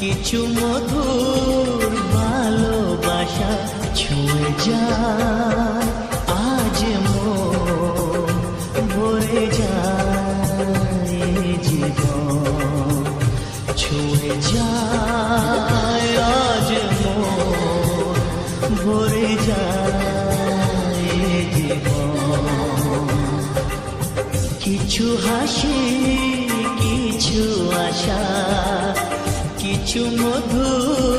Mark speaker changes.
Speaker 1: কিছু মধুর ভালোবাসা ছুঁয়ে যায় আজ মন ভরে যায় জীবন ছুঁয়ে যায় আজ মন ভরে যায় জীবন কিছু হাসি কিছু আশা কিছু মধুর